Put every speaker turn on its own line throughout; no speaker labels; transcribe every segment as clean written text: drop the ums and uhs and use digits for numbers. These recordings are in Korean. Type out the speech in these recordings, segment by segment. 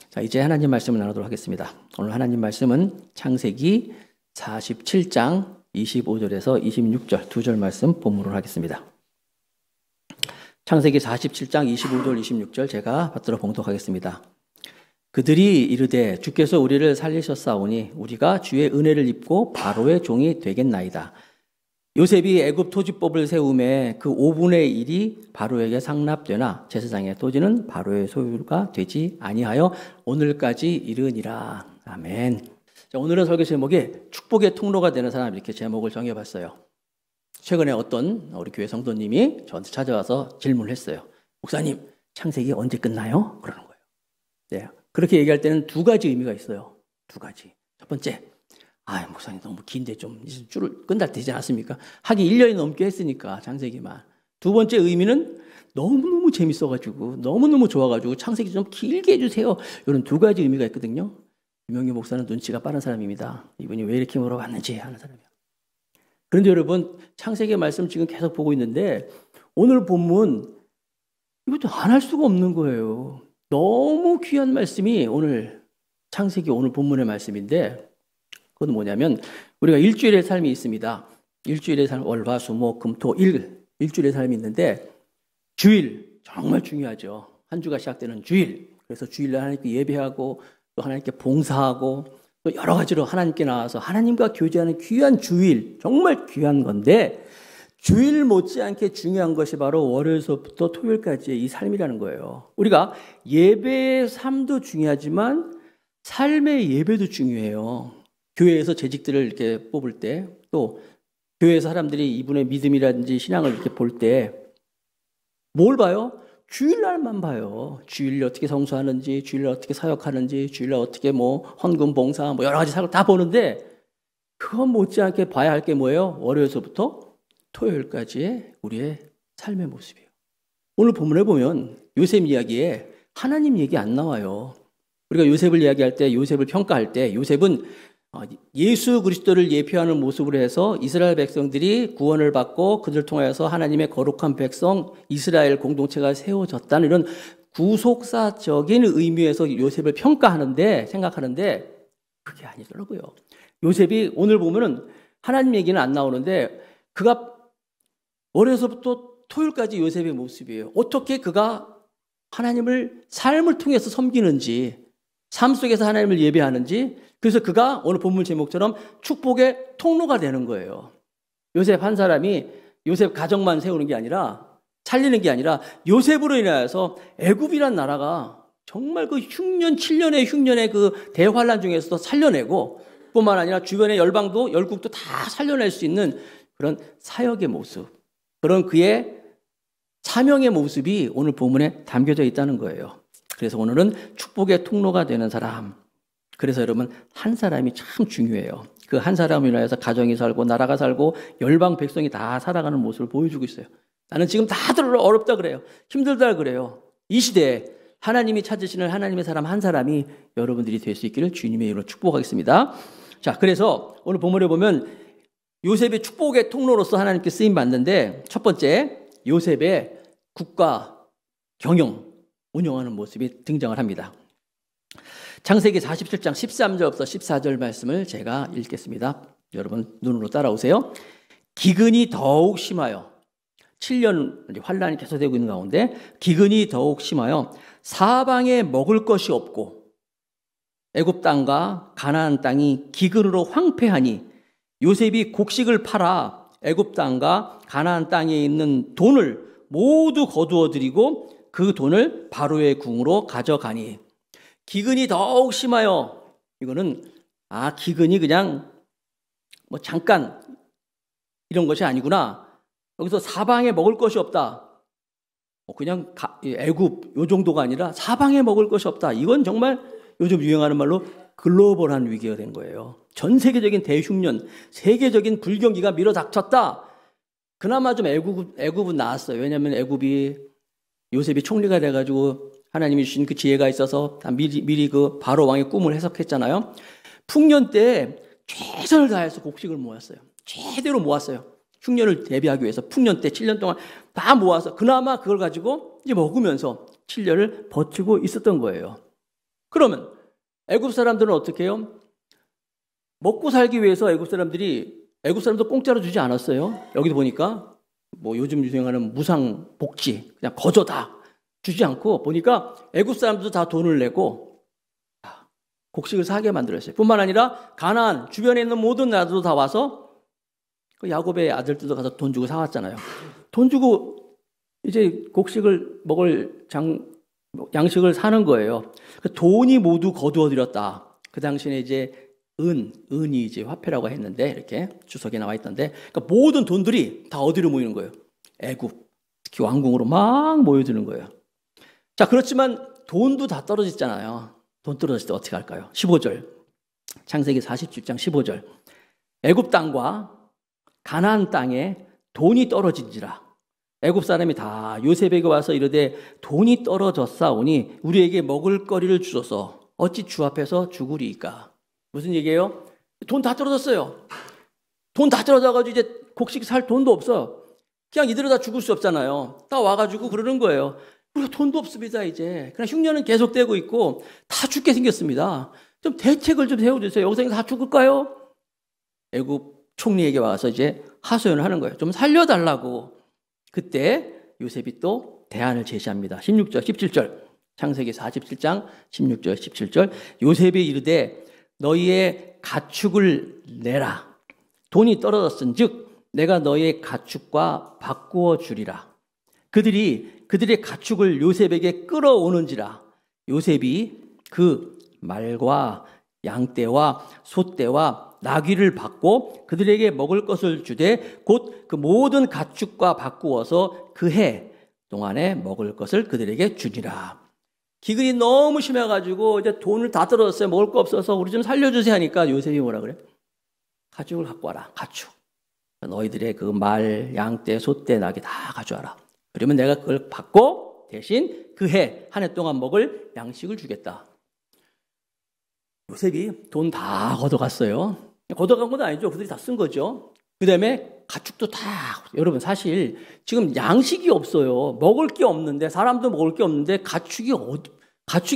자, 이제 하나님 말씀을 나누도록 하겠습니다. 오늘 하나님 말씀은 창세기 47장 25절에서 26절 두 절 말씀 본문으로 하겠습니다. 창세기 47장 25절 26절 제가 받들어 봉독하겠습니다. 그들이 이르되 주께서 우리를 살리셨사오니 우리가 주의 은혜를 입고 바로의 종이 되겠나이다. 요셉이 애굽 토지법을 세우매 그 5분의 1이 바로에게 상납되나 제사장의 토지는 바로의 소유가 되지 아니하여 오늘까지 이르니라. 아멘. 자, 오늘은 설교 제목이 축복의 통로가 되는 사람, 이렇게 제목을 정해봤어요. 최근에 어떤 우리 교회 성도님이 저한테 찾아와서 질문을 했어요. 목사님, 창세기 언제 끝나요? 그러는 거예요. 네, 그렇게 얘기할 때는 두 가지 의미가 있어요. 두 가지. 첫 번째, 목사님 너무 긴데 좀 줄을 끝날 때지 않았습니까? 하긴 1년이 넘게 했으니까 창세기만. 두 번째 의미는 너무너무 재밌어가지고 너무너무 좋아가지고 창세기 좀 길게 해주세요. 이런 두 가지 의미가 있거든요. 유명희 목사는 눈치가 빠른 사람입니다. 이분이 왜 이렇게 물어봤는지 하는 사람이에요. 그런데 여러분, 창세기 말씀 지금 계속 보고 있는데 오늘 본문 이것도 안 할 수가 없는 거예요. 너무 귀한 말씀이 오늘 창세기 오늘 본문의 말씀인데, 그건 뭐냐면 우리가 일주일의 삶이 있습니다. 일주일의 삶, 월, 화, 수, 목, 금, 토, 일주일의 삶이 있는데 주일 정말 중요하죠. 한 주가 시작되는 주일. 그래서 주일날 하나님께 예배하고 또 하나님께 봉사하고 또 여러 가지로 하나님께 나와서 하나님과 교제하는 귀한 주일, 정말 귀한 건데 주일 못지않게 중요한 것이 바로 월요일서부터 토요일까지의 이 삶이라는 거예요. 우리가 예배의 삶도 중요하지만 삶의 예배도 중요해요. 교회에서 재직들을 이렇게 뽑을 때, 또 교회 사람들이 이분의 믿음이라든지 신앙을 이렇게 볼 때 뭘 봐요? 주일날만 봐요. 주일날 어떻게 성수하는지, 주일날 어떻게 사역하는지, 주일날 어떻게 헌금 봉사 여러 가지 사역을 다 보는데, 그건 못지않게 봐야 할 게 뭐예요? 월요일서부터 토요일까지의 우리의 삶의 모습이에요. 오늘 본문에 보면 요셉 이야기에 하나님 얘기 안 나와요. 우리가 요셉을 이야기할 때, 요셉을 평가할 때 요셉은 예수 그리스도를 예표하는 모습으로 해서 이스라엘 백성들이 구원을 받고 그들을 통하여서 하나님의 거룩한 백성 이스라엘 공동체가 세워졌다는 이런 구속사적인 의미에서 요셉을 평가하는데, 생각하는데 그게 아니더라고요. 요셉이 오늘 보면은 하나님 얘기는 안 나오는데 그가 월요일서부터 토요일까지 요셉의 모습이에요. 어떻게 그가 하나님을 삶을 통해서 섬기는지, 삶 속에서 하나님을 예배하는지. 그래서 그가 오늘 본문 제목처럼 축복의 통로가 되는 거예요. 요셉 한 사람이 요셉 가정만 세우는 게 아니라, 살리는 게 아니라 요셉으로 인하여서 애굽이란 나라가 정말 그 7년의 그 대환란 중에서도 살려내고, 뿐만 아니라 주변의 열방도 열국도 다 살려낼 수 있는 그런 사역의 모습, 그런 그의 사명의 모습이 오늘 본문에 담겨져 있다는 거예요. 그래서 오늘은 축복의 통로가 되는 사람. 그래서 여러분, 한 사람이 참 중요해요. 그 한 사람으로 인해서 가정이 살고 나라가 살고 열방 백성이 다 살아가는 모습을 보여주고 있어요. 나는 지금 다들 어렵다 그래요. 힘들다 그래요. 이 시대에 하나님이 찾으시는 하나님의 사람 한 사람이 여러분들이 될 수 있기를 주님의 이름으로 축복하겠습니다. 자, 그래서 오늘 본문에 보면 요셉의 축복의 통로로서 하나님께 쓰임 받는데, 첫 번째, 요셉의 국가 경영, 운영하는 모습이 등장을 합니다. 창세기 47장 13절부터 14절 말씀을 제가 읽겠습니다. 여러분 눈으로 따라오세요. 기근이 더욱 심하여, 7년 환란이 계속되고 있는 가운데 기근이 더욱 심하여 사방에 먹을 것이 없고 애굽 땅과 가나안 땅이 기근으로 황폐하니 요셉이 곡식을 팔아 애굽 땅과 가나안 땅에 있는 돈을 모두 거두어들이고 그 돈을 바로의 궁으로 가져가니. 기근이 더욱 심하여, 이거는 기근이 그냥 잠깐 이런 것이 아니구나. 여기서 사방에 먹을 것이 없다. 그냥 애굽 요 정도가 아니라 사방에 먹을 것이 없다. 이건 정말 요즘 유행하는 말로 글로벌한 위기가 된 거예요. 전 세계적인 대흉년, 세계적인 불경기가 밀어닥쳤다. 그나마 좀 애굽은 나았어요. 왜냐하면 애굽이 요셉이 총리가 돼가지고 하나님이 주신 그 지혜가 있어서 미리 그 바로 왕의 꿈을 해석했잖아요. 풍년 때 최선을 다해서 곡식을 모았어요. 제대로 모았어요. 흉년을 대비하기 위해서 풍년 때 7년 동안 다 모아서 그나마 그걸 가지고 이제 먹으면서 7년을 버티고 있었던 거예요. 그러면 애굽 사람들은 어떻게 해요? 먹고 살기 위해서 애굽 사람도 공짜로 주지 않았어요. 여기도 보니까 뭐 요즘 유행하는 무상 복지 그냥 거저 다 주지 않고 보니까 애굽 사람들도 다 돈을 내고 곡식을 사게 만들었어요. 뿐만 아니라 가나안 주변에 있는 모든 나라도 다 와서 그 야곱의 아들들도 가서 돈 주고 사왔잖아요. 돈 주고 이제 곡식을 먹을 양식을 사는 거예요. 돈이 모두 거두어들였다. 그 당시에 이제 은이 이제 화폐라고 했는데 이렇게 주석에 나와 있던데, 그러니까 모든 돈들이 다 어디로 모이는 거예요? 애굽, 특히 왕궁으로 막 모여드는 거예요. 자, 그렇지만 돈도 다 떨어졌잖아요. 돈 떨어졌을 때 어떻게 할까요? 15절, 창세기 47장 15절. 애굽 땅과 가나안 땅에 돈이 떨어진지라. 애굽 사람이 다 요셉에게 와서 이르되 돈이 떨어졌사오니 우리에게 먹을 거리를 주소서 어찌 주 앞에서 죽으리이까. 무슨 얘기예요? 돈 다 떨어졌어요. 돈 다 떨어져가지고 이제 곡식 살 돈도 없어. 그냥 이대로 다 죽을 수 없잖아요. 다 와가지고 그러는 거예요. 우리가 돈도 없습니다, 이제. 그냥 흉년은 계속되고 있고 다 죽게 생겼습니다. 좀 대책을 좀 세워주세요. 여기서 다 죽을까요? 애굽 총리에게 와서 이제 하소연을 하는 거예요. 좀 살려달라고. 그때 요셉이 또 대안을 제시합니다. 16절, 17절. 창세기 47장 16절, 17절. 요셉이 이르되 너희의 가축을 내라. 돈이 떨어졌은 즉 내가 너희의 가축과 바꾸어 주리라. 그들의 가축을 요셉에게 끌어오는지라. 요셉이 그 말과 양떼와 소떼와 나귀를 받고 그들에게 먹을 것을 주되 곧 그 모든 가축과 바꾸어서 그 해 동안에 먹을 것을 그들에게 주니라. 기근이 너무 심해가지고 이제 돈을 다 떨어졌어요. 먹을 거 없어서 우리 좀 살려주세요 하니까 요셉이 뭐라 그래? 가축을 갖고 와라. 가축. 너희들의 그 말, 양떼, 소떼, 나귀 다 가져와라. 그러면 내가 그걸 받고 대신 그 해, 한 해 동안 먹을 양식을 주겠다. 요셉이 돈 다 걷어갔어요. 걷어간 건 아니죠. 그들이 다 쓴 거죠. 그 다음에 가축도 다, 여러분 사실 지금 양식이 없어요. 먹을 게 없는데, 사람도 먹을 게 없는데 가축이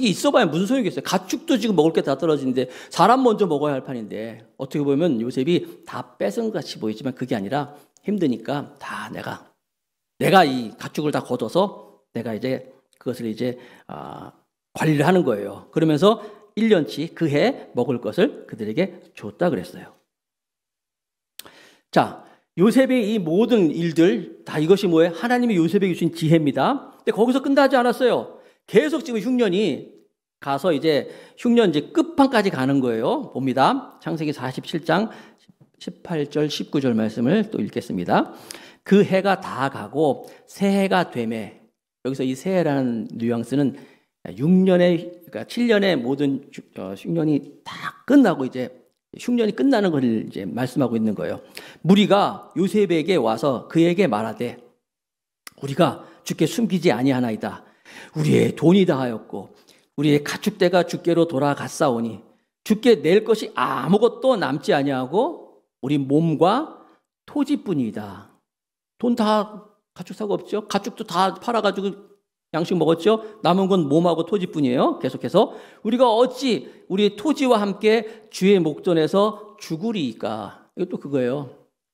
있어봐야 무슨 소용이겠어요. 가축도 지금 먹을 게 다 떨어지는데 사람 먼저 먹어야 할 판인데, 어떻게 보면 요셉이 다 뺏은 것 같이 보이지만 그게 아니라 힘드니까 다 내가 이 가축을 다 걷어서 내가 이제 그것을 이제 관리를 하는 거예요. 그러면서 1년치 그 해 먹을 것을 그들에게 줬다 그랬어요. 자, 요셉의 이 모든 일들 다 이것이 뭐예요? 하나님이 요셉에게 주신 지혜입니다. 근데 거기서 끝나지 않았어요. 계속 지금 흉년이 가서 이제 흉년 이제 끝판까지 가는 거예요. 봅니다. 창세기 47장 18절 19절 말씀을 또 읽겠습니다. 그 해가 다 가고 새해가 되매, 여기서 이 새해라는 뉘앙스는 6년의, 그러니까 7년의 모든 흉년이 다 끝나고 이제 흉년이 끝나는 것을 이제 말씀하고 있는 거예요. 무리가 요셉에게 와서 그에게 말하되 우리가 주께 숨기지 아니하나이다. 우리의 돈이 다하였고 우리의 가축대가 주께로 돌아갔사오니 주께 낼 것이 아무것도 남지 아니하고 우리 몸과 토지뿐이다. 돈 다 가축 사고 없죠. 가축도 다 팔아가지고 양식 먹었죠. 남은 건 몸하고 토지뿐이에요. 계속해서 우리가 어찌 우리 토지와 함께 주의 목전에서 죽으리이까. 이것도 그거예요.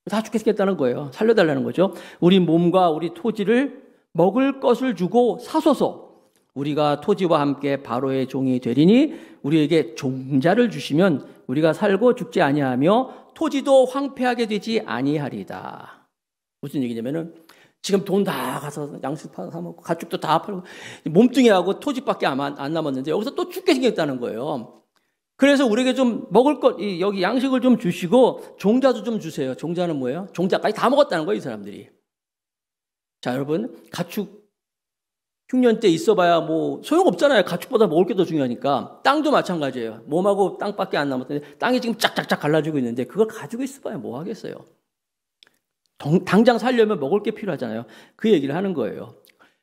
다 죽겠다는 거예요. 살려달라는 거죠. 우리 몸과 우리 토지를 먹을 것을 주고 사소서. 우리가 토지와 함께 바로의 종이 되리니 우리에게 종자를 주시면 우리가 살고 죽지 아니하며 토지도 황폐하게 되지 아니하리다. 무슨 얘기냐면은 지금 돈 다 가서 양식 팔아서 사 먹고 가축도 다 팔고 몸뚱이하고 토지밖에 안 남았는데 여기서 또 죽게 생겼다는 거예요. 그래서 우리에게 좀 먹을 것, 여기 양식을 좀 주시고 종자도 좀 주세요. 종자는 뭐예요? 종자까지 다 먹었다는 거예요, 이 사람들이. 자, 여러분, 가축 흉년 때 있어봐야 뭐 소용없잖아요. 가축보다 먹을 게 더 중요하니까. 땅도 마찬가지예요. 몸하고 땅밖에 안 남았는데 땅이 지금 짝짝짝 갈라지고 있는데 그걸 가지고 있어봐야 뭐 하겠어요. 당장 살려면 먹을 게 필요하잖아요. 그 얘기를 하는 거예요.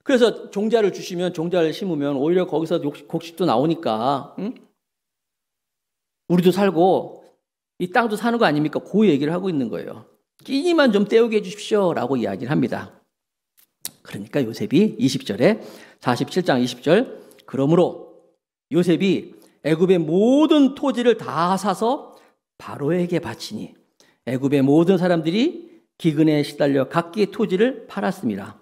그래서 종자를 주시면, 종자를 심으면 오히려 거기서 곡식도 나오니까, 응? 우리도 살고 이 땅도 사는 거 아닙니까? 그 얘기를 하고 있는 거예요. 끼니만 좀 때우게 해주십시오 라고 이야기를 합니다. 그러니까 요셉이 20절에 47장 20절, 그러므로 요셉이 애굽의 모든 토지를 다 사서 바로에게 바치니 애굽의 모든 사람들이 기근에 시달려 각기 토지를 팔았습니다.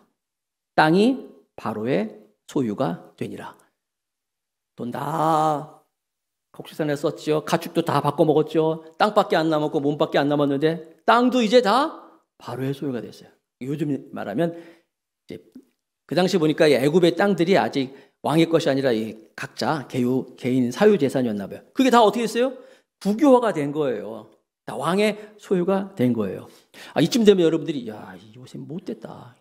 땅이 바로의 소유가 되니라. 돈 다 곡식산에 썼죠. 가축도 다 바꿔 먹었죠. 땅밖에 안 남았고 몸밖에 안 남았는데 땅도 이제 다 바로의 소유가 됐어요. 요즘 말하면 이제 그 당시 보니까 애굽의 땅들이 아직 왕의 것이 아니라 각자 개인 사유 재산이었나 봐요. 그게 다 어떻게 됐어요? 국유화가 된 거예요. 다 왕의 소유가 된 거예요. 이쯤 되면 여러분들이 요새 못됐다.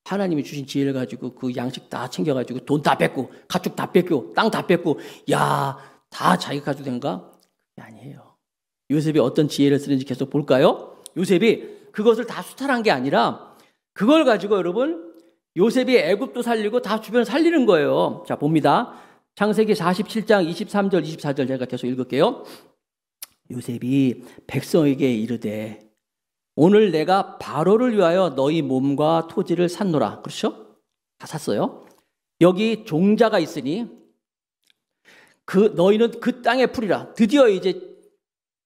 하나님이 주신 지혜를 가지고 그 양식 다 챙겨가지고 돈 다 뺏고 가축 다 뺏고 땅 다 뺏고 다 자기 가지고 된가? 그게 아니에요. 요셉이 어떤 지혜를 쓰는지 계속 볼까요? 요셉이 그것을 다 수탈한 게 아니라 그걸 가지고 여러분 요셉이 애굽도 살리고 다 주변을 살리는 거예요. 자, 봅니다. 창세기 47장 23절 24절 제가 계속 읽을게요. 요셉이 백성에게 이르되 오늘 내가 바로를 위하여 너희 몸과 토지를 샀노라. 그렇죠? 다 샀어요. 여기 종자가 있으니 너희는 그 땅에 풀이라. 드디어 이제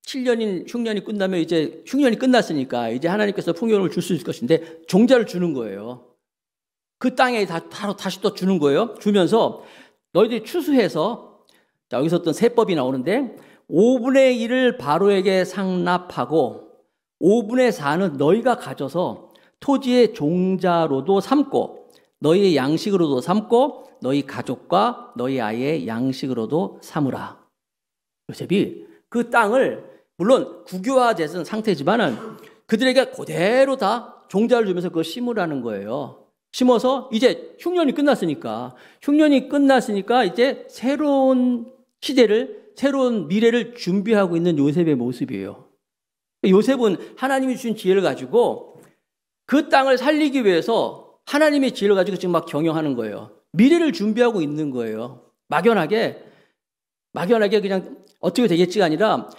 7년인 흉년이 끝나면 이제 흉년이 끝났으니까 이제 하나님께서 풍요를 줄 수 있을 것인데 종자를 주는 거예요. 그 땅에 다시 또 주는 거예요. 주면서 너희들이 추수해서 여기서 어떤 세법이 나오는데 5분의 1을 바로에게 상납하고 5분의 4는 너희가 가져서 토지의 종자로도 삼고 너희의 양식으로도 삼고 너희 가족과 너희 아이의 양식으로도 삼으라. 요셉이 그 땅을 물론 국유화된 상태지만은 그들에게 그대로 다 종자를 주면서 그걸 심으라는 거예요. 심어서 이제 흉년이 끝났으니까 이제 새로운 시대를 새로운 미래를 준비하고 있는 요셉의 모습이에요. 요셉은 하나님이 주신 지혜를 가지고 그 땅을 살리기 위해서 하나님의 지혜를 가지고 지금 막 경영하는 거예요. 미래를 준비하고 있는 거예요. 막연하게 그냥 어떻게 되겠지가 아니라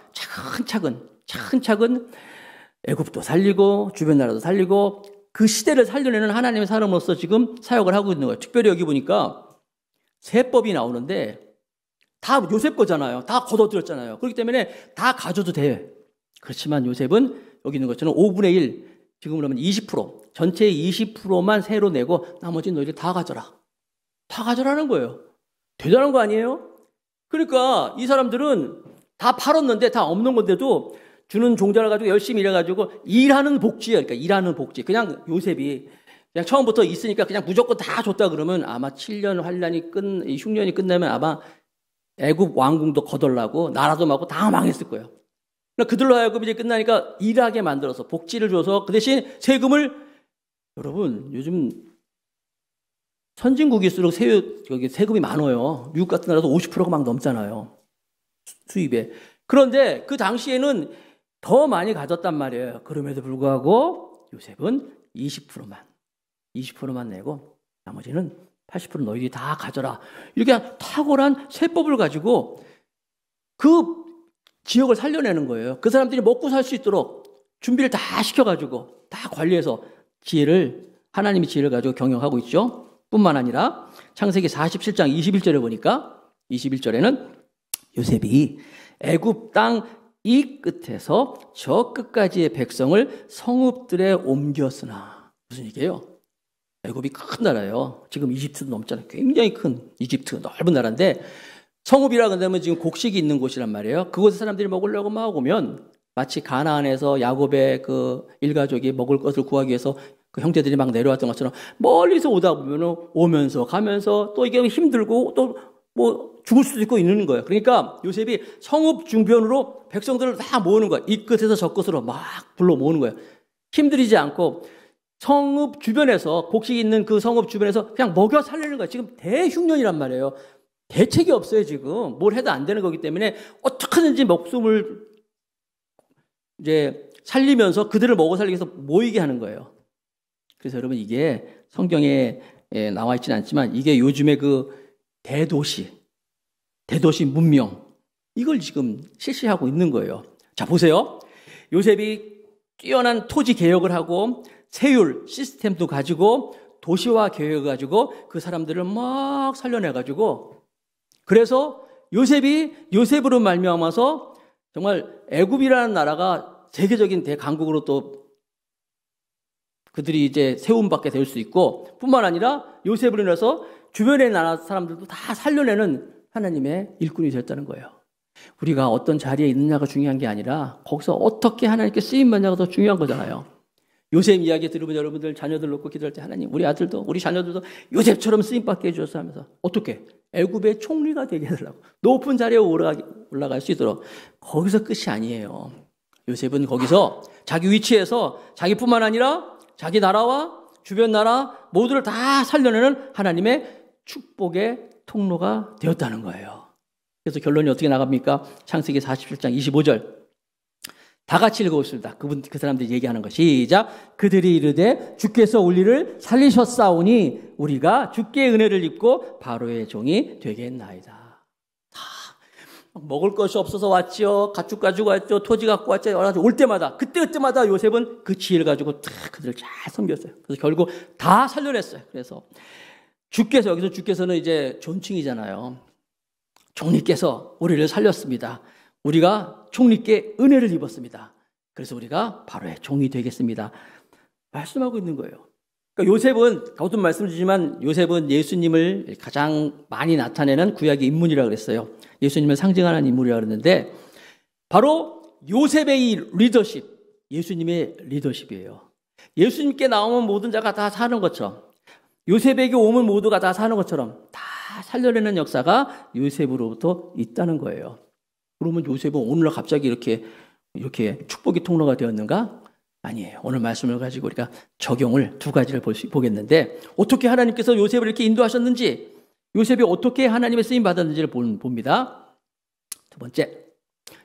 차근차근 애굽도 살리고 주변 나라도 살리고 그 시대를 살려내는 하나님의 사람으로서 지금 사역을 하고 있는 거예요. 특별히 여기 보니까 세법이 나오는데 다 요셉 거잖아요. 다 걷어들였잖아요. 그렇기 때문에 다 가져도 돼. 그렇지만 요셉은 여기 있는 것처럼 5분의 1, 지금으로 하면 20%, 전체의 20%만 새로 내고 나머지 너희들 다 가져라. 다 가져라는 거예요. 대단한 거 아니에요? 그러니까 이 사람들은 다 팔았는데 다 없는 건데도 주는 종자를 가지고 열심히 일해가지고 일하는 복지예요. 그러니까 일하는 복지. 그냥 요셉이 그냥 처음부터 있으니까 그냥 무조건 다 줬다 그러면 아마 7년 흉년이 끝나면 아마 애굽 왕궁도 거덜나고 나라도 막고 다 망했을 거예요. 그들로 하여금 이제 끝나니까 일하게 만들어서 복지를 줘서 그 대신 세금을 여러분 요즘 선진국일수록 세금이 많아요. 미국 같은 나라도 50%가 막 넘잖아요. 수입에. 그런데 그 당시에는 더 많이 가졌단 말이에요. 그럼에도 불구하고 요셉은 20%만 내고 나머지는 80% 너희들이 다 가져라. 이렇게 탁월한 세법을 가지고 그 지역을 살려내는 거예요. 그 사람들이 먹고 살 수 있도록 준비를 다 시켜가지고 다 관리해서 하나님의 지혜를 가지고 경영하고 있죠. 뿐만 아니라 창세기 47장 21절에 보니까 21절에는 요셉이 애굽 땅 이 끝에서 저 끝까지의 백성을 성읍들에 옮겼으나 무슨 얘기예요? 애굽이 큰 나라예요. 지금 이집트도 넘잖아요. 굉장히 큰 이집트 넓은 나라인데 성읍이라 그러면 지금 곡식이 있는 곳이란 말이에요. 그곳에 사람들이 먹으려고 막 오면 마치 가나안에서 야곱의 그 일가족이 먹을 것을 구하기 위해서 그 형제들이 막 내려왔던 것처럼 멀리서 오다 보면 오면서 가면서 또 이게 힘들고 또 뭐 죽을 수도 있고 있는 거예요. 그러니까 요셉이 성읍 중변으로 백성들을 다 모으는 거예요. 이 끝에서 저 끝으로 막 불러 모으는 거예요. 힘들이지 않고 성읍 주변에서 곡식이 있는 그 성읍 주변에서 그냥 먹여 살리는 거예요. 지금 대흉년이란 말이에요. 대책이 없어요. 지금 뭘 해도 안 되는 거기 때문에 어떻게든지 목숨을 이제 살리면서 그들을 먹어 살리기 위해서 모이게 하는 거예요. 그래서 여러분 이게 성경에 나와 있지는 않지만 이게 요즘에 그 대도시 문명 이걸 지금 실시하고 있는 거예요. 자 보세요. 요셉이 뛰어난 토지 개혁을 하고 세율 시스템도 가지고 도시화 계획을 가지고 그 사람들을 막 살려내 가지고 그래서 요셉으로 말미암아서 정말 애굽이라는 나라가 세계적인 대강국으로 또 그들이 이제 세움받게 될 수 있고, 뿐만 아니라 요셉으로 인해서 주변의 나라 사람들도 다 살려내는 하나님의 일꾼이 되었다는 거예요. 우리가 어떤 자리에 있느냐가 중요한 게 아니라 거기서 어떻게 하나님께 쓰임받냐가 더 중요한 거잖아요. 요셉 이야기 들으면 여러분들 자녀들 놓고 기도할 때 하나님 우리 아들도 우리 자녀들도 요셉처럼 쓰임받게 해주셔서 하면서 어떻게? 애굽의 총리가 되게 해달라고, 높은 자리에 올라갈 수 있도록. 거기서 끝이 아니에요. 요셉은 거기서 자기 위치에서 자기뿐만 아니라 자기 나라와 주변 나라 모두를 다 살려내는 하나님의 축복의 통로가 되었다는 거예요. 그래서 결론이 어떻게 나갑니까? 창세기 47장 25절. 다 같이 읽어보겠습니다. 그 사람들이 얘기하는 거. 시작. 그들이 이르되 주께서 우리를 살리셨사오니 우리가 주께 은혜를 입고 바로의 종이 되겠나이다. 먹을 것이 없어서 왔지요. 가축 가지고 왔죠. 토지 갖고 왔죠. 올 때마다 그때마다 요셉은 그 지혜를 가지고 그들을 잘 섬겼어요. 그래서 결국 다 살려냈어요. 그래서 여기서 주께서는 이제 존칭이잖아요. 총리께서 우리를 살렸습니다. 우리가 총리께 은혜를 입었습니다. 그래서 우리가 바로의 종이 되겠습니다. 말씀하고 있는 거예요. 그러니까 요셉은, 거듭 말씀드리지만 요셉은 예수님을 가장 많이 나타내는 구약의 인물이라고 그랬어요. 예수님을 상징하는 인물이라고 그랬는데 바로 요셉의 이 리더십, 예수님의 리더십이에요. 예수님께 나오면 모든 자가 다 사는 것처럼, 요셉에게 오면 모두가 다 사는 것처럼 다 살려내는 역사가 요셉으로부터 있다는 거예요. 그러면 요셉은 오늘날 갑자기 이렇게 축복의 통로가 되었는가? 아니에요. 오늘 말씀을 가지고 우리가 적용을 두 가지를 보겠는데, 어떻게 하나님께서 요셉을 이렇게 인도하셨는지, 요셉이 어떻게 하나님의 쓰임 받았는지를 봅니다. 두 번째,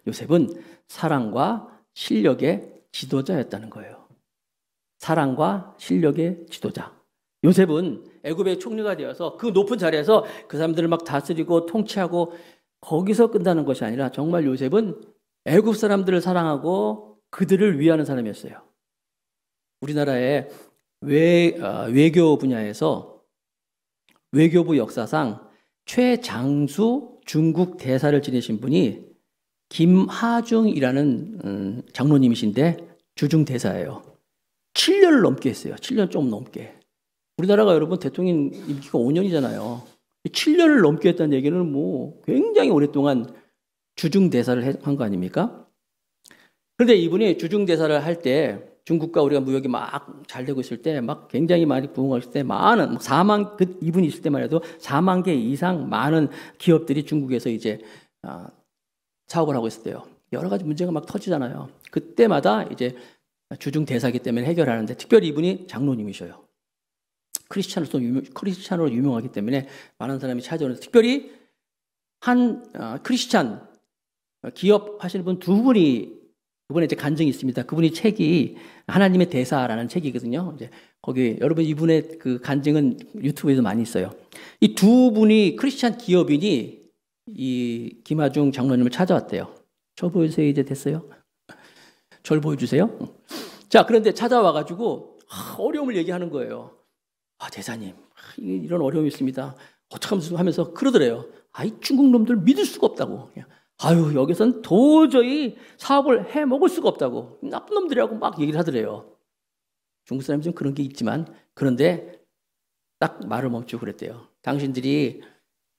요셉은 사랑과 실력의 지도자였다는 거예요. 사랑과 실력의 지도자. 요셉은 애굽의 총리가 되어서 그 높은 자리에서 그 사람들을 막 다스리고 통치하고 거기서 끝나는 것이 아니라 정말 요셉은 애굽 사람들을 사랑하고 그들을 위하는 사람이었어요. 우리나라의 외교 분야에서 외교부 역사상 최장수 중국 대사를 지내신 분이 김하중이라는 장로님이신데 주중 대사예요. 7년을 넘게 했어요. 7년 좀 넘게. 우리나라가 여러분 대통령 임기가 5년이잖아요. 7년을 넘게 했다는 얘기는 뭐 굉장히 오랫동안 주중 대사를 한 거 아닙니까? 그런데 이분이 주중 대사를 할 때 중국과 우리가 무역이 막 잘 되고 있을 때, 막 굉장히 많이 부흥했을 때, 많은 4만, 이분이 있을 때만 해도 4만 개 이상 많은 기업들이 중국에서 이제 사업을 하고 있을 때요. 여러 가지 문제가 막 터지잖아요. 그때마다 이제 주중 대사기 때문에 해결하는데, 특별히 이분이 장로님이셔요. 크리스찬으로 유명하기 때문에 많은 사람이 찾아오는데, 특별히 한 크리스찬 기업 하시는 분 두 분이 이번에 이제 간증이 있습니다. 그분이 책이 하나님의 대사라는 책이거든요. 이제 거기 여러분 이분의 그 간증은 유튜브에도 많이 있어요. 이 두 분이 크리스찬 기업인이 이 김하중 장로님을 찾아왔대요. 저 보여주세요. 이제 됐어요? 절 보여주세요. 자, 그런데 찾아와가지고 어려움을 얘기하는 거예요. 대사님, 이런 어려움이 있습니다. 어떡하면서 하면서 그러더래요. 이 중국 놈들 믿을 수가 없다고. 여기선 도저히 사업을 해 먹을 수가 없다고. 나쁜 놈들이라고 막 얘기를 하더래요. 중국 사람이 좀 그런 게 있지만, 그런데 딱 말을 멈추고 그랬대요. 당신들이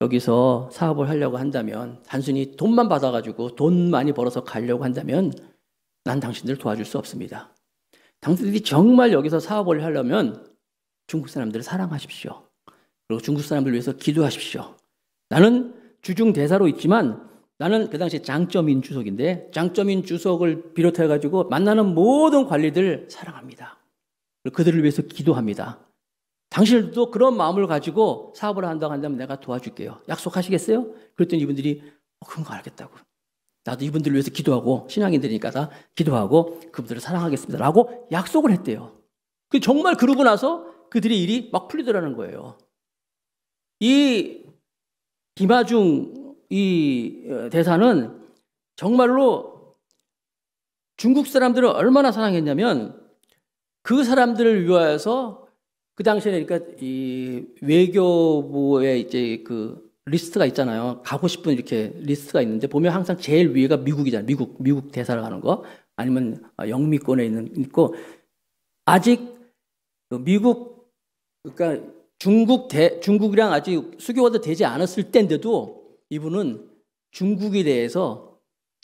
여기서 사업을 하려고 한다면, 단순히 돈만 받아가지고 돈 많이 벌어서 가려고 한다면 난 당신들을 도와줄 수 없습니다. 당신들이 정말 여기서 사업을 하려면 중국 사람들을 사랑하십시오. 그리고 중국 사람들을 위해서 기도하십시오. 나는 주중 대사로 있지만 나는 그 당시 장점인 주석인데, 장점인 주석을 비롯해가지고 만나는 모든 관리들 사랑합니다. 그들을 위해서 기도합니다. 당신들도 그런 마음을 가지고 사업을 한다고 한다면 내가 도와줄게요. 약속하시겠어요? 그랬더니 이분들이 그런 거 알겠다고. 나도 이분들을 위해서 기도하고, 신앙인들이니까 다 기도하고 그분들을 사랑하겠습니다 라고 약속을 했대요. 정말 그러고 나서 그들의 일이 막 풀리더라는 거예요. 이 김하중 이 대사는 정말로 중국 사람들을 얼마나 사랑했냐면, 그 사람들을 위하여서 그 당시에, 그러니까 이 외교부의 이제 그 리스트가 있잖아요. 가고 싶은 이렇게 리스트가 있는데 보면 항상 제일 위에가 미국이잖아요. 미국 대사를 가는 거 아니면 영미권에 있고 아직 미국 그러니까 중국이랑 아직 수교가 되지 않았을 때인데도 이분은 중국에 대해서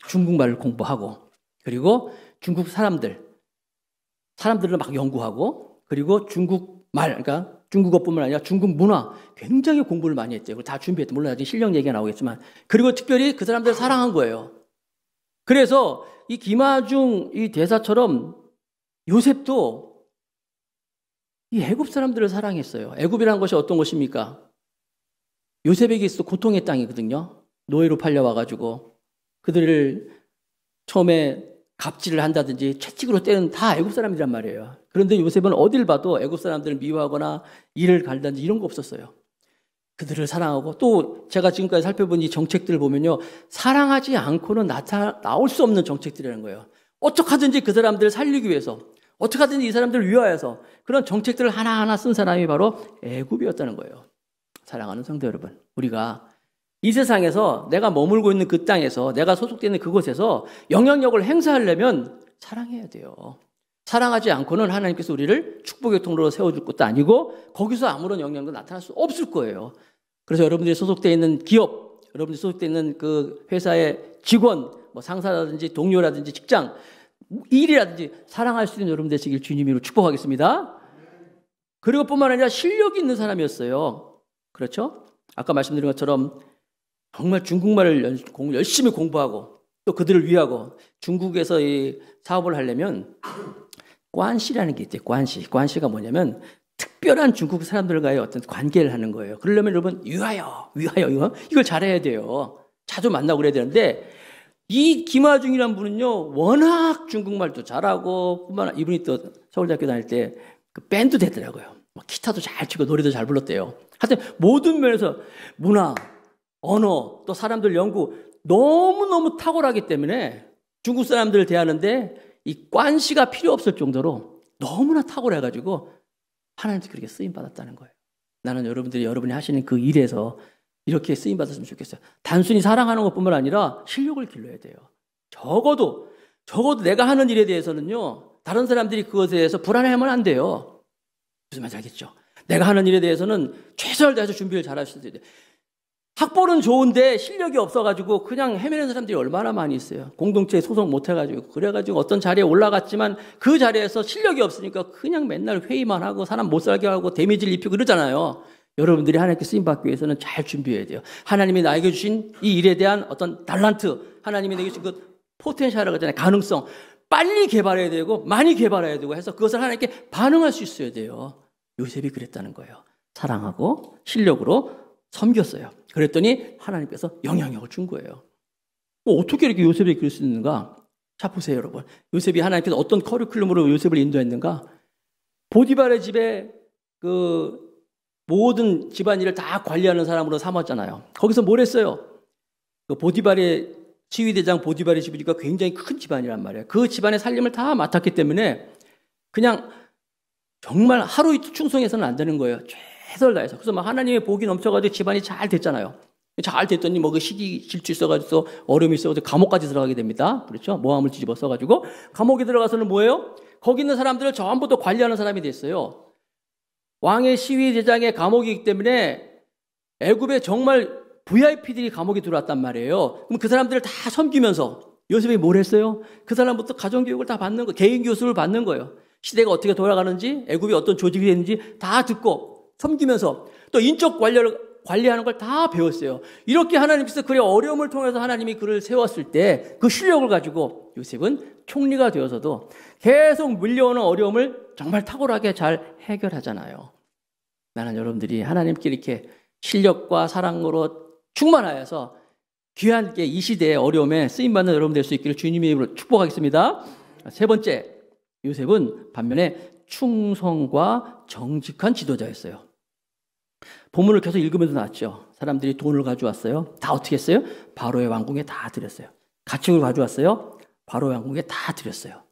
중국말을 공부하고 그리고 중국 사람들을 막 연구하고 그리고 중국말 그러니까 중국어뿐만 아니라 중국 문화 굉장히 공부를 많이 했대요. 그걸 다 준비했대. 물론 아직 실력 얘기가 나오겠지만 그리고 특별히 그 사람들을 사랑한 거예요. 그래서 이 김아중 이 대사처럼 요셉도 이 애굽 사람들을 사랑했어요. 애굽이라는 것이 어떤 것입니까? 요셉에게 있어 고통의 땅이거든요. 노예로 팔려와가지고 그들을 처음에 갑질을 한다든지 채찍으로 때리는 다 애굽 사람이란 말이에요. 그런데 요셉은 어딜 봐도 애굽 사람들을 미워하거나 일을 갈든지 이런 거 없었어요. 그들을 사랑하고 또 제가 지금까지 살펴본 이 정책들을 보면요. 사랑하지 않고는 나올 수 없는 정책들이라는 거예요. 어떻게 하든지 그 사람들을 살리기 위해서 어떻게 하든지 이 사람들을 위하여서 그런 정책들을 하나하나 쓴 사람이 바로 애굽이었다는 거예요. 사랑하는 성도 여러분, 우리가 이 세상에서 내가 머물고 있는 그 땅에서 내가 소속되어 있는 그곳에서 영향력을 행사하려면 사랑해야 돼요. 사랑하지 않고는 하나님께서 우리를 축복의 통로로 세워줄 것도 아니고 거기서 아무런 영향도 나타날 수 없을 거예요. 그래서 여러분들이 소속되어 있는 기업, 여러분들이 소속되어 있는 그 회사의 직원, 뭐 상사라든지 동료라든지 직장, 일이라든지 사랑할 수 있는 여러분 되시길 주님으로 축복하겠습니다. 그리고 뿐만 아니라 실력이 있는 사람이었어요. 그렇죠? 아까 말씀드린 것처럼 정말 중국말을 열심히 공부하고 또 그들을 위하고 중국에서 이 사업을 하려면 관시라는 게 있대요. 관시가 뭐냐면 특별한 중국 사람들과의 어떤 관계를 하는 거예요. 그러려면 여러분 위하여 이걸 잘해야 돼요. 자주 만나고 그래야 되는데 이 김아중이라는 분은요 워낙 중국말도 잘하고 이분이 또 서울대학교 다닐 때 그 밴드 되더라고요. 기타도 잘 치고 노래도 잘 불렀대요. 하여튼 모든 면에서 문화, 언어, 또 사람들 연구 너무너무 탁월하기 때문에 중국 사람들을 대하는데 이 관시가 필요 없을 정도로 너무나 탁월해가지고 하나님도 그렇게 쓰임받았다는 거예요. 나는 여러분이 하시는 그 일에서 이렇게 쓰임받았으면 좋겠어요. 단순히 사랑하는 것뿐만 아니라 실력을 길러야 돼요. 적어도 내가 하는 일에 대해서는요 다른 사람들이 그것에 대해서 불안해하면 안 돼요. 무슨 말인지 알겠죠? 내가 하는 일에 대해서는 최선을 다해서 준비를 잘 하셔야 돼요. 학벌은 좋은데 실력이 없어가지고 그냥 헤매는 사람들이 얼마나 많이 있어요. 공동체에 소속 못해가지고 그래가지고 어떤 자리에 올라갔지만 그 자리에서 실력이 없으니까 그냥 맨날 회의만 하고 사람 못 살게 하고 데미지를 입히고 그러잖아요. 여러분들이 하나님께 쓰임받기 위해서는 잘 준비해야 돼요. 하나님이 나에게 주신 이 일에 대한 어떤 달란트, 하나님이 내게 주신 그 포텐셜이라고 하잖아요. 가능성 빨리 개발해야 되고 많이 개발해야 되고 해서 그것을 하나님께 반응할 수 있어야 돼요. 요셉이 그랬다는 거예요. 사랑하고 실력으로 섬겼어요. 그랬더니 하나님께서 영향력을 준 거예요. 어떻게 이렇게 요셉이 그럴 수 있는가? 자 보세요 여러분. 요셉이 하나님께서 어떤 커리큘럼으로 요셉을 인도했는가? 보디발의 집에 그 모든 집안일을 다 관리하는 사람으로 삼았잖아요. 거기서 뭘 했어요? 그 보디발의 지휘대장 보디발의 집이니까 굉장히 큰 집안이란 말이에요. 그 집안의 살림을 다 맡았기 때문에 그냥 정말 하루 이틀 충성해서는 안 되는 거예요. 최선을 다해서. 그래서 막 하나님의 복이 넘쳐가지고 집안이 잘 됐잖아요. 잘 됐더니 뭐 그 시기 질투 있어가지고 어려움이 있어가지고 감옥까지 들어가게 됩니다. 그렇죠? 모함을 뒤집어 써가지고 감옥에 들어가서는 뭐예요? 거기 있는 사람들을 전부 다 관리하는 사람이 됐어요. 왕의 시위대장의 감옥이기 때문에 애굽에 정말 VIP들이 감옥에 들어왔단 말이에요. 그럼 그 사람들을 다 섬기면서 요셉이 뭘 했어요? 그 사람부터 가정교육을 다 받는 거, 개인 교습을 받는 거예요. 시대가 어떻게 돌아가는지, 애굽이 어떤 조직이 되는지 다 듣고 섬기면서 또 인적 관리하는 걸 다 배웠어요. 이렇게 하나님께서 그의 어려움을 통해서 하나님이 그를 세웠을 때 그 실력을 가지고 요셉은 총리가 되어서도 계속 밀려오는 어려움을 정말 탁월하게 잘 해결하잖아요. 나는 여러분들이 하나님께 이렇게 실력과 사랑으로 충만하여서 귀하게 이 시대의 어려움에 쓰임받는 여러분 될 수 있기를 주님의 이름으로 축복하겠습니다. 세 번째, 요셉은 반면에 충성과 정직한 지도자였어요. 본문을 계속 읽으면서 나왔죠. 사람들이 돈을 가져왔어요. 다 어떻게 했어요? 바로의 왕궁에 다 드렸어요. 가축을 가져왔어요. 바로의 왕궁에 다 드렸어요.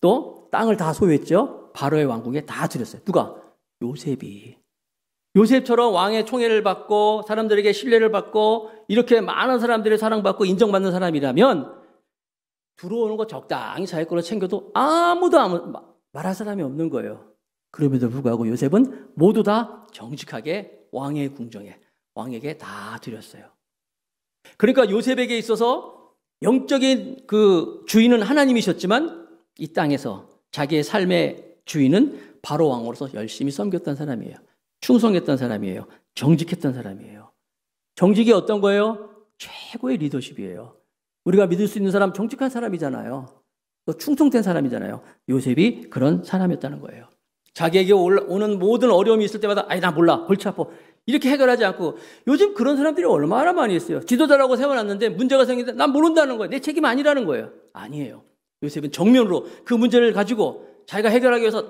또 땅을 다 소유했죠. 바로의 왕궁에 다 드렸어요. 누가? 요셉이. 요셉처럼 왕의 총애를 받고 사람들에게 신뢰를 받고 이렇게 많은 사람들의 사랑받고 인정받는 사람이라면 들어오는 거 적당히 자기 걸로 챙겨도 아무도 말할 사람이 없는 거예요. 그럼에도 불구하고 요셉은 모두 다 정직하게 왕의 궁정에, 왕에게 다 드렸어요. 그러니까 요셉에게 있어서 영적인 그 주인은 하나님이셨지만 이 땅에서 자기의 삶의 주인은 바로 왕으로서 열심히 섬겼던 사람이에요. 충성했던 사람이에요. 정직했던 사람이에요. 정직이 어떤 거예요? 최고의 리더십이에요. 우리가 믿을 수 있는 사람 정직한 사람이잖아요. 또 충성된 사람이잖아요. 요셉이 그런 사람이었다는 거예요. 자기에게 오는 모든 어려움이 있을 때마다 아이 나 몰라 골치 아파 이렇게 해결하지 않고 요즘 그런 사람들이 얼마나 많이 있어요. 지도자라고 세워놨는데 문제가 생기는데 난 모른다는 거예요. 내 책임 아니라는 거예요. 아니에요. 요셉은 정면으로 그 문제를 가지고 자기가 해결하기 위해서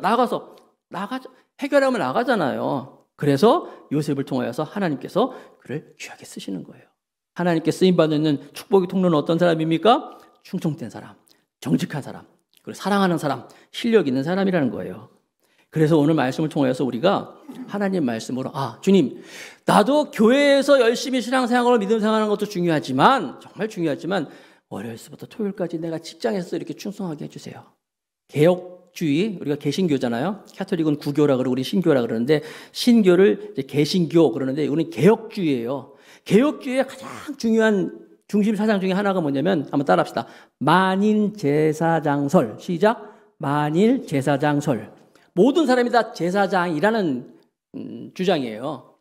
해결하면 나가잖아요. 그래서 요셉을 통하여서 하나님께서 그를 귀하게 쓰시는 거예요. 하나님께 쓰임받는 축복의 통로는 어떤 사람입니까? 충성된 사람, 정직한 사람, 그리고 사랑하는 사람, 실력 있는 사람이라는 거예요. 그래서 오늘 말씀을 통하여서 우리가 하나님 말씀으로 주님 나도 교회에서 열심히 신앙생활을 믿음 생활하는 것도 중요하지만 정말 중요하지만 월요일부터 토요일까지 내가 직장에서 이렇게 충성하게 해주세요. 개혁주의, 우리가 개신교잖아요. 카톨릭은 구교라 그러고 우리 신교라 그러는데 신교를 이제 개신교 그러는데 이거는 개혁주의예요. 개혁주의의 가장 중요한 중심 사상 중에 하나가 뭐냐면 한번 따라합시다. 만인제사장설. 시작. 만일제사장설. 모든 사람이 다 제사장이라는 주장이에요.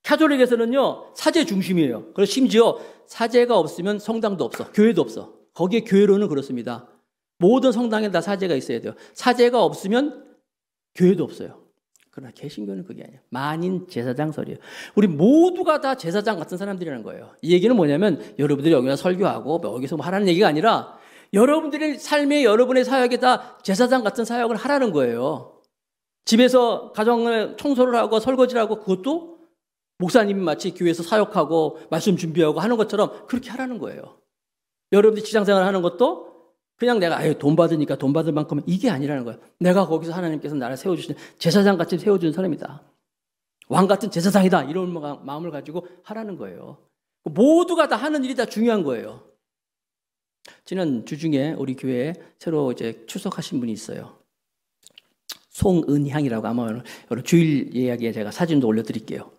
카톨릭에서는요 사제 중심이에요. 그래서 심지어 사제가 없으면 성당도 없어, 교회도 없어. 거기에 교회로는 그렇습니다. 모든 성당에 다 사제가 있어야 돼요. 사제가 없으면 교회도 없어요. 그러나 개신교는 그게 아니에요. 만인 제사장설이에요. 우리 모두가 다 제사장 같은 사람들이라는 거예요. 이 얘기는 뭐냐면 여러분들이 여기서 설교하고 여기서 뭐 하라는 얘기가 아니라 여러분들의 삶에 여러분의 사역에 다 제사장 같은 사역을 하라는 거예요. 집에서 가정을 청소를 하고 설거지를 하고 그것도 목사님이 마치 교회에서 사역하고 말씀 준비하고 하는 것처럼 그렇게 하라는 거예요. 여러분들이 직장생활 하는 것도 그냥 내가 돈 받으니까 돈 받을 만큼 이게 아니라는 거예요. 내가 거기서 하나님께서 나를 세워주시는 제사장같이 세워주는 사람이다. 왕 같은 제사장이다. 이런 마음을 가지고 하라는 거예요. 모두가 다 하는 일이 다 중요한 거예요. 지난 주 중에 우리 교회에 새로 이제 출석하신 분이 있어요. 송은향이라고 아마 여러분 주일 이야기에 제가 사진도 올려드릴게요.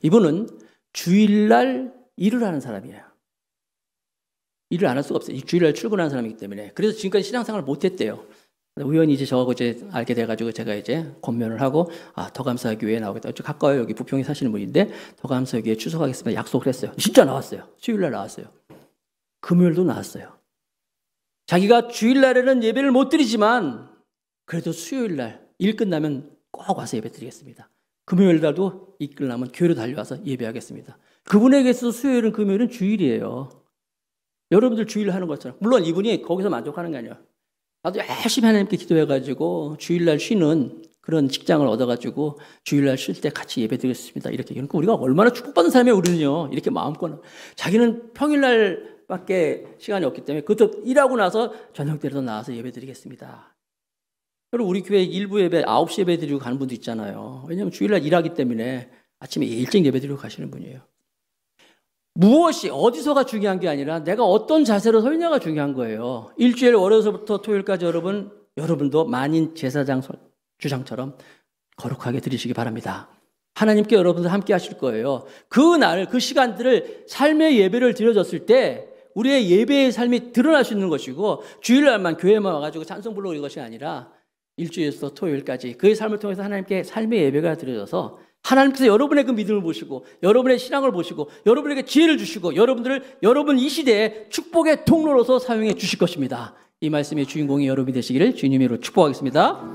이분은 주일날 일을 하는 사람이에요. 일을 안 할 수가 없어요. 주일날 출근하는 사람이기 때문에. 그래서 지금까지 신앙생활을 못했대요. 우연히 이제 저하고 이제 알게 돼가지고 제가 이제 권면을 하고 더감사교회에 나오겠다. 가까워요. 여기 부평에 사시는 분인데 더감사교회에 출석하겠습니다. 약속을 했어요. 진짜 나왔어요. 수요일날 나왔어요. 금요일도 나왔어요. 자기가 주일날에는 예배를 못 드리지만 그래도 수요일날 일 끝나면 꼭 와서 예배 드리겠습니다. 금요일날도 일 끝나면 교회로 달려와서 예배하겠습니다. 그분에게 있어서 수요일은 금요일은 주일이에요. 여러분들 주일 하는 것처럼. 물론 이분이 거기서 만족하는 게 아니에요. 나도 열심히 하나님께 기도해가지고 주일날 쉬는 그런 직장을 얻어가지고 주일날 쉴 때 같이 예배 드리겠습니다. 이렇게. 그러니까 우리가 얼마나 축복받은 사람이에요, 우리는요. 이렇게 마음껏. 자기는 평일날 밖에 시간이 없기 때문에 그것도 일하고 나서 저녁 때라도 나와서 예배 드리겠습니다. 여러분 우리 교회 일부 예배 9시 예배 드리고 가는 분도 있잖아요. 왜냐하면 주일날 일하기 때문에 아침에 일찍 예배 드리고 가시는 분이에요. 무엇이 어디서가 중요한 게 아니라 내가 어떤 자세로 서느냐가 중요한 거예요. 일주일 월요일부터 토요일까지 여러분도 만인 제사장 주장처럼 거룩하게 드리시기 바랍니다. 하나님께 여러분들 함께 하실 거예요. 그날 그 시간들을 삶의 예배를 드려졌을 때 우리의 예배의 삶이 드러날 수 있는 것이고 주일날만 교회만 와가지고 찬송 부르는 것이 아니라 일주일에서 토요일까지 그의 삶을 통해서 하나님께 삶의 예배가 드려져서 하나님께서 여러분의 그 믿음을 보시고 여러분의 신앙을 보시고 여러분에게 지혜를 주시고 여러분 이 시대에 축복의 통로로서 사용해 주실 것입니다. 이 말씀의 주인공이 여러분이 되시기를 주님으로 축복하겠습니다.